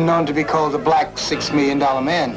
known to be called the Black $6 Million Man.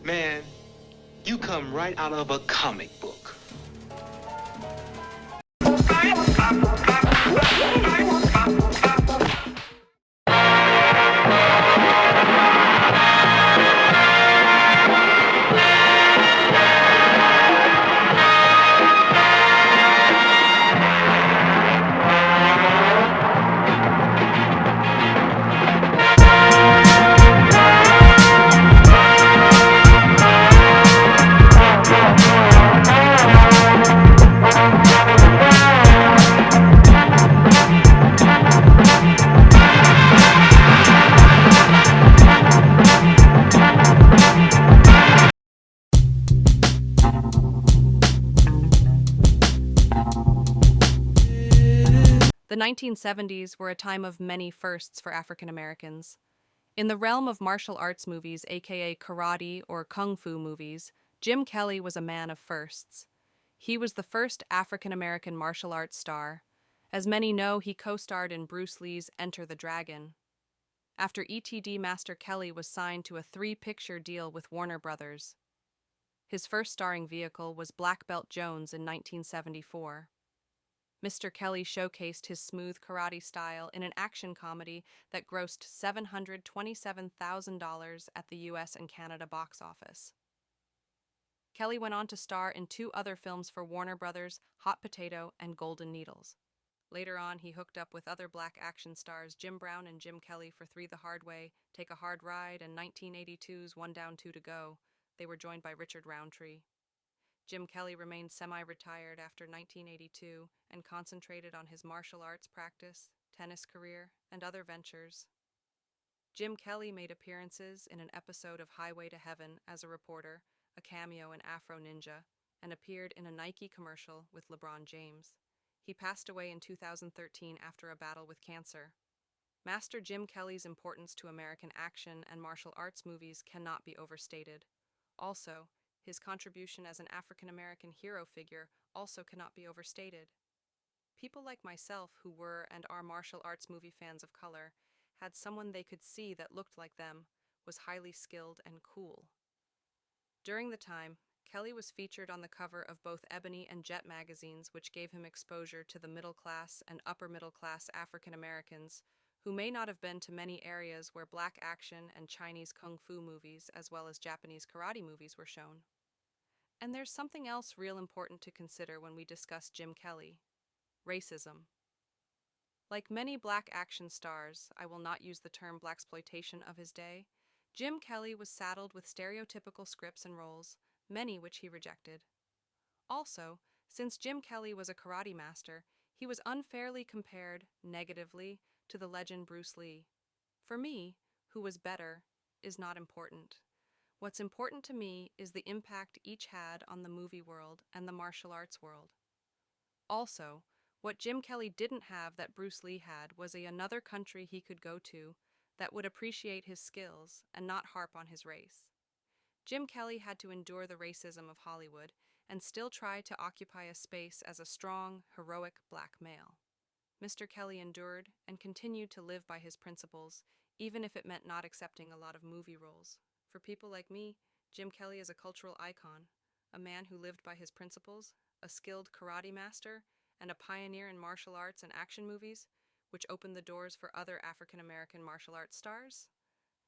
Man, you come right out of a comic book. The 1970s were a time of many firsts for African Americans. In the realm of martial arts movies, aka karate or kung fu movies, Jim Kelly was a man of firsts. He was the first African American martial arts star. As many know, he co-starred in Bruce Lee's Enter the Dragon. After ETD, Master Kelly was signed to a 3-picture deal with Warner Brothers. His first starring vehicle was Black Belt Jones in 1974. Mr. Kelly showcased his smooth karate style in an action comedy that grossed $727,000 at the US and Canada box office. Kelly went on to star in 2 other films for Warner Brothers, Hot Potato and Golden Needles. Later on, he hooked up with other black action stars Jim Brown and Jim Kelly for 3 the Hard Way, Take a Hard Ride, and 1982's One Down, Two to Go. They were joined by Richard Roundtree. Jim Kelly remained semi-retired after 1982 and concentrated on his martial arts practice, tennis career, and other ventures. Jim Kelly made appearances in an episode of Highway to Heaven as a reporter, a cameo in Afro Ninja, and appeared in a Nike commercial with LeBron James. He passed away in 2013 after a battle with cancer. Master Jim Kelly's importance to American action and martial arts movies cannot be overstated. Also, his contribution as an African-American hero figure also cannot be overstated. People like myself who were and are martial arts movie fans of color had someone they could see that looked like them, was highly skilled and cool. During the time, Kelly was featured on the cover of both Ebony and Jet magazines, which gave him exposure to the middle-class and upper-middle-class African Americans who may not have been to many areas where black action and Chinese kung fu movies as well as Japanese karate movies were shown. And there's something else real important to consider when we discuss Jim Kelly: racism. Like many black action stars, I will not use the term blaxploitation of his day, Jim Kelly was saddled with stereotypical scripts and roles, many which he rejected. Also, since Jim Kelly was a karate master, he was unfairly compared, negatively, to the legend Bruce Lee. For me, who was better is not important. What's important to me is the impact each had on the movie world and the martial arts world. Also, what Jim Kelly didn't have that Bruce Lee had was another country he could go to that would appreciate his skills and not harp on his race. Jim Kelly had to endure the racism of Hollywood and still try to occupy a space as a strong, heroic black male. Mr. Kelly endured and continued to live by his principles, even if it meant not accepting a lot of movie roles. For people like me, Jim Kelly is a cultural icon, a man who lived by his principles, a skilled karate master, and a pioneer in martial arts and action movies, which opened the doors for other African American martial arts stars.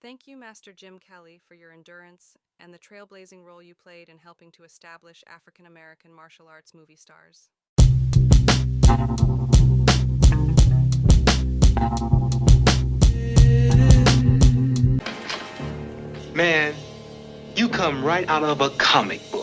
Thank you, Master Jim Kelly, for your endurance and the trailblazing role you played in helping to establish African American martial arts movie stars. Man, you come right out of a comic book.